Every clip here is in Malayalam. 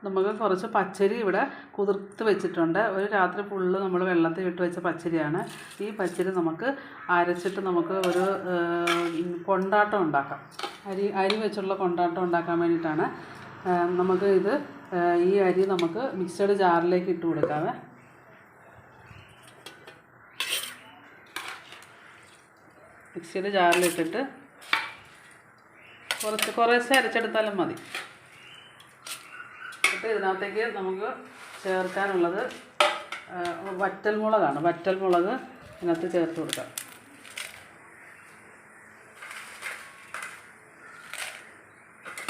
നമുക്ക് കുറച്ച് പച്ചരി ഇവിടെ കുതിർത്ത് വെച്ചിട്ടുണ്ട്. ഒരു രാത്രി ഫുള്ള് നമ്മൾ വെള്ളത്തിൽ ഇട്ട് വെച്ച പച്ചരിയാണ്. ഈ പച്ചരി നമുക്ക് അരച്ചിട്ട് നമുക്ക് ഒരു കൊണ്ടാട്ടം ഉണ്ടാക്കാം. അരി വെച്ചുള്ള കൊണ്ടാട്ടം ഉണ്ടാക്കാൻ വേണ്ടിയിട്ടാണ്. നമുക്ക് ഈ അരി നമുക്ക് മിക്സഡ് ജാറിലേക്ക് ഇട്ട് കൊടുക്കാവേ. മിക്സിയുടെ ജാറിലിട്ടിട്ട് കുറേശ്ശെ അരച്ചെടുത്താലും മതി. എന്നിട്ട് ഇതിനകത്തേക്ക് നമുക്ക് ചേർക്കാനുള്ളത് വറ്റൽമുളകാണ്. വറ്റൽമുളക് ഇതിനകത്ത് ചേർത്ത് കൊടുക്കാം.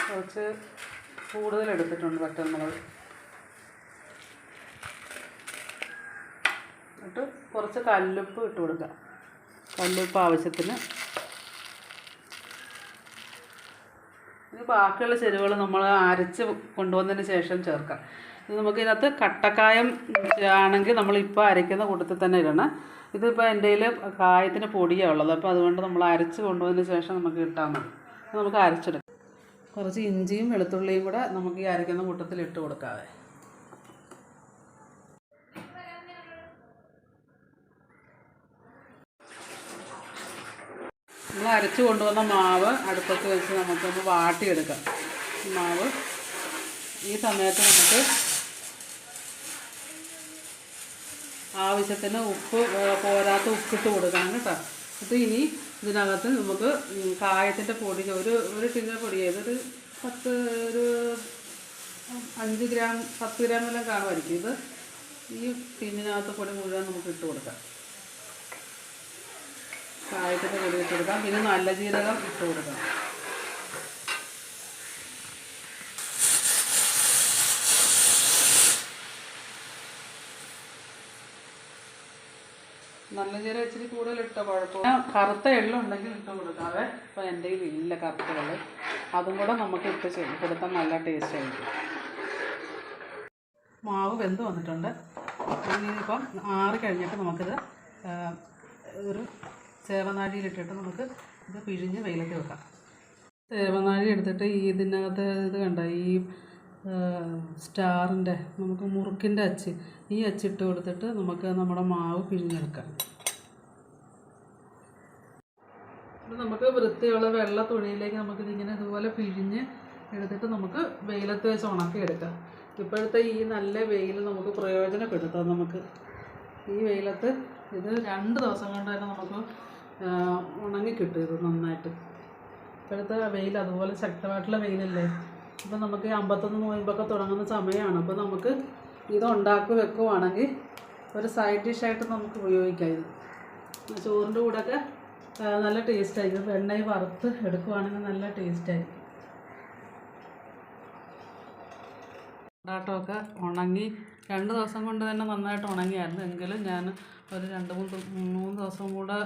കുറച്ച് കൂടുതൽ എടുത്തിട്ടുണ്ട് വറ്റൽമുളക്. എന്നിട്ട് കുറച്ച് കല്ലുപ്പ് ഇട്ട് കൊടുക്കാം. കല്ലുപ്പ് ആവശ്യത്തിന്. ഇനി ബാക്കിയുള്ള ചേരുവകൾ നമ്മൾ അരച്ച് കൊണ്ടുവന്നതിന് ശേഷം ചേർക്കാം. ഇത് നമുക്കിതിനകത്ത് കട്ടക്കായം ആണെങ്കിൽ നമ്മളിപ്പോൾ അരയ്ക്കുന്ന കൂട്ടത്തിൽ തന്നെ ഇടണം. ഇതിപ്പോൾ എൻ്റെ കയ്യിൽ കായത്തിന് പൊടിയാണ് ഉള്ളത്. അപ്പോൾ അതുകൊണ്ട് നമ്മൾ അരച്ച് കൊണ്ടുവന്നതിന് ശേഷം നമുക്ക് ഇട്ടാൽ മതി. നമുക്ക് അരച്ചെടുക്കാം. കുറച്ച് ഇഞ്ചിയും വെളുത്തുള്ളിയും കൂടെ നമുക്ക് ഈ അരയ്ക്കുന്ന കൂട്ടത്തിൽ ഇട്ട് കൊടുക്കാവേ. നമ്മൾ അരച്ച് കൊണ്ടുവന്ന മാവ് അടുപ്പത്ത് വെച്ച് നമുക്കൊന്ന് വാട്ടിയെടുക്കാം. മാവ് ഈ സമയത്ത് നമുക്ക് ആവശ്യത്തിന് പോരാത്ത ഉപ്പിട്ട് കൊടുക്കണം കേട്ടോ. എന്നിട്ട് ഇനി ഇതിനകത്ത് നമുക്ക് കായത്തിൻ്റെ പൊടി ഒരു ടിന്ന് പൊടി ചെയ്തൊരു 5 ഗ്രാം 10 ഗ്രാം എല്ലാം കാണുമായിരിക്കും. ഇത് ഈ ടിന്നിനകത്ത് പൊടി മുഴുവൻ നമുക്ക് ഇട്ട് കൊടുക്കാം. കായത്തിൻ്റെ പൊടി ഇട്ട് കൊടുക്കാം. പിന്നെ നല്ല ജീരകം ഇട്ട് കൊടുക്കാം. നല്ല ജീരകം ഇച്ചിരി കൂടുതൽ ഇട്ട കുഴപ്പമില്ല. കറുത്ത എള്ളും ഉണ്ടെങ്കിൽ ഇട്ട് കൊടുക്കാവേ. ഇപ്പോൾ എൻ്റെ കയ്യിൽ ഇല്ല കറുത്ത എള്ള്. അതും കൂടെ നമുക്ക് ഇട്ട് കൊടുത്താൽ നല്ല ടേസ്റ്റ് ആയിരിക്കും. മാവ് വെന്ത് വന്നിട്ടുണ്ട്. ഇനിയിപ്പം ആറി കഴിഞ്ഞിട്ട് നമുക്കിത് ഒരു സേവനാഴിയിലിട്ടിട്ട് നമുക്ക് ഇത് പിഴിഞ്ഞ് വെയിലത്ത് വെക്കാം. സേവനാഴി എടുത്തിട്ട് ഇതിനകത്ത് ഇത് കണ്ട ഈ സ്റ്റാറിൻ്റെ നമുക്ക് മുറുക്കിൻ്റെ അച്ച്, ഈ അച്ചിട്ട് കൊടുത്തിട്ട് നമുക്ക് നമ്മുടെ മാവ് പിഴിഞ്ഞെടുക്കാം. നമുക്ക് വൃത്തിയുള്ള വെള്ള തുണിയിലേക്ക് നമുക്കിതിങ്ങനെ ഇതുപോലെ പിഴിഞ്ഞ് എടുത്തിട്ട് നമുക്ക് വെയിലത്ത് വെച്ച് ഉണക്കിയെടുക്കാം. ഇപ്പോഴത്തെ ഈ നല്ല വെയിൽ നമുക്ക് പ്രയോജനപ്പെടുത്താം. നമുക്ക് ഈ വെയിലത്ത് ഇത് 2 ദിവസം കൊണ്ട് തന്നെ നമുക്ക് ഉണങ്ങിക്കിട്ടും. ഇത് നന്നായിട്ട് ഇപ്പോഴത്തെ വെയിൽ അതുപോലെ ശക്തമായിട്ടുള്ള വെയിലല്ലേ. അപ്പോൾ നമുക്ക് 51 നോയമ്പൊക്കെ തുടങ്ങുന്ന സമയമാണ്. അപ്പോൾ നമുക്ക് ഇത് ഉണ്ടാക്കി വെക്കുവാണെങ്കിൽ ഒരു സൈഡ് ഡിഷായിട്ട് നമുക്ക് ഉപയോഗിക്കാം. ഇത് ചോറിൻ്റെ കൂടെയൊക്കെ നല്ല ടേസ്റ്റായിരിക്കും. എണ്ണയിൽ വറുത്ത് എടുക്കുവാണെങ്കിൽ നല്ല ടേസ്റ്റായിരിക്കും. കൊണ്ടാട്ടമൊക്കെ ഉണങ്ങി 2 ദിവസം കൊണ്ട് തന്നെ നന്നായിട്ട് ഉണങ്ങിയായിരുന്നു. എങ്കിലും ഞാൻ ഒരു 2-3 ദിവസം കൂടെ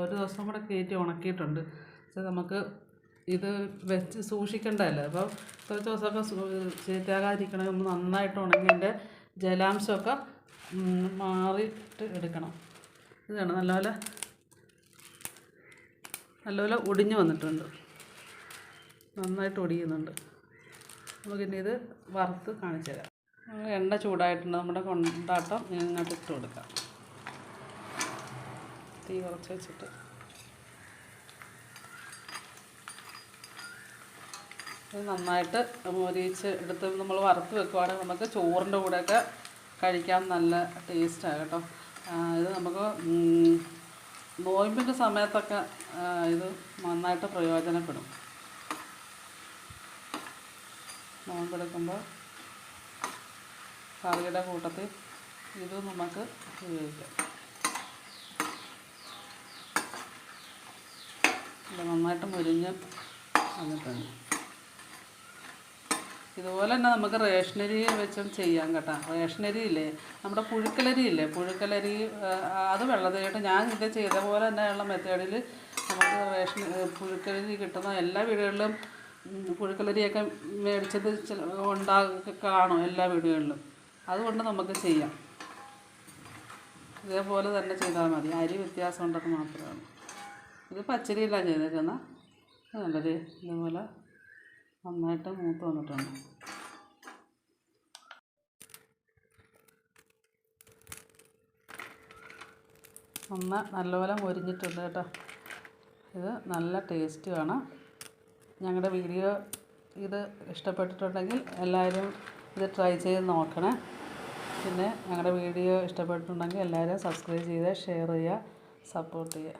ഒരു ദിവസം കൂടെ കയറ്റി ഉണക്കിയിട്ടുണ്ട്. പക്ഷേ നമുക്ക് ഇത് വെച്ച് സൂക്ഷിക്കേണ്ടതല്ലേ. അപ്പോൾ കുറച്ച് ദിവസമൊക്കെ ചീത്തയാകാതിരിക്കണമെങ്കിൽ നന്നായിട്ട് ഉണങ്ങി അതിൻ്റെ ജലാംശമൊക്കെ മാറിയിട്ട് എടുക്കണം. ഇതാണ് നല്ലപോലെ ഒടിഞ്ഞു വന്നിട്ടുണ്ട്. നന്നായിട്ട് ഒടിയുന്നുണ്ട്. നമുക്കിനി ഇത് വറുത്ത് കാണിച്ചു തരാം. എണ്ണ ചൂടായിട്ടുണ്ട്. നമ്മുടെ കൊണ്ടാട്ടം ഇങ്ങോട്ട് ഇട്ട് കൊടുക്കാം. തീ കുറച്ച് വെച്ചിട്ട് ഇത് നന്നായിട്ട് മൊരിയിച്ച് എടുത്ത് നമ്മൾ വറുത്ത് വെക്കുവാണെങ്കിൽ നമുക്ക് ചോറിൻ്റെ കൂടെയൊക്കെ കഴിക്കാൻ നല്ല ടേസ്റ്റാണ് കേട്ടോ. ഇത് നമുക്ക് നോയമ്പിൻ്റെ സമയത്തൊക്കെ ഇത് നന്നായിട്ട് പ്രയോജനപ്പെടും. നോമ്പെടുക്കുമ്പോൾ കറിയുടെ കൂട്ടത്തിൽ ഇത് നമുക്ക് ഉപയോഗിക്കാം. ഇത് നന്നായിട്ട് മുരിഞ്ഞ് വന്നിട്ടുണ്ട്. ഇതുപോലെ തന്നെ നമുക്ക് റേഷനരി വെച്ചും ചെയ്യാം കേട്ടോ. റേഷനരി ഇല്ലേ, നമ്മുടെ പുഴുക്കലരി ഇല്ലേ, പുഴുക്കലരി അത് വെള്ളത്തിലിട്ട് ഞാൻ ഇത് ചെയ്ത പോലെ തന്നെയുള്ള മെത്തേഡിൽ നമുക്ക് പുഴുക്കലരി കിട്ടുന്ന എല്ലാ വീടുകളിലും പുഴുക്കലരിയൊക്കെ മേടിച്ചത് കാണും എല്ലാ വീടുകളിലും. അതുകൊണ്ട് നമുക്ക് ചെയ്യാം. ഇതേപോലെ തന്നെ ചെയ്താൽ മതി. അരി വ്യത്യാസം ഉണ്ടെന്ന് മാത്രമാണ്. ഇത് പച്ചരിയില്ല ചെയ്തേക്കുന്നത്. നല്ലത് ഇതേപോലെ നന്നായിട്ട് മൂത്ത് വന്നിട്ടുണ്ട്. നല്ലപോലെ മൊരിഞ്ഞിട്ടുണ്ട് കേട്ടോ. ഇത് നല്ല ടേസ്റ്റുമാണ്. ഞങ്ങളുടെ വീഡിയോ ഇത് ഇഷ്ടപ്പെട്ടിട്ടുണ്ടെങ്കിൽ എല്ലാവരും ഇത് ട്രൈ ചെയ്ത് നോക്കണേ. പിന്നെ ഞങ്ങളുടെ വീഡിയോ ഇഷ്ടപ്പെട്ടിട്ടുണ്ടെങ്കിൽ എല്ലാവരും സബ്സ്ക്രൈബ് ചെയ്യുക, ഷെയർ ചെയ്യുക, സപ്പോർട്ട് ചെയ്യുക.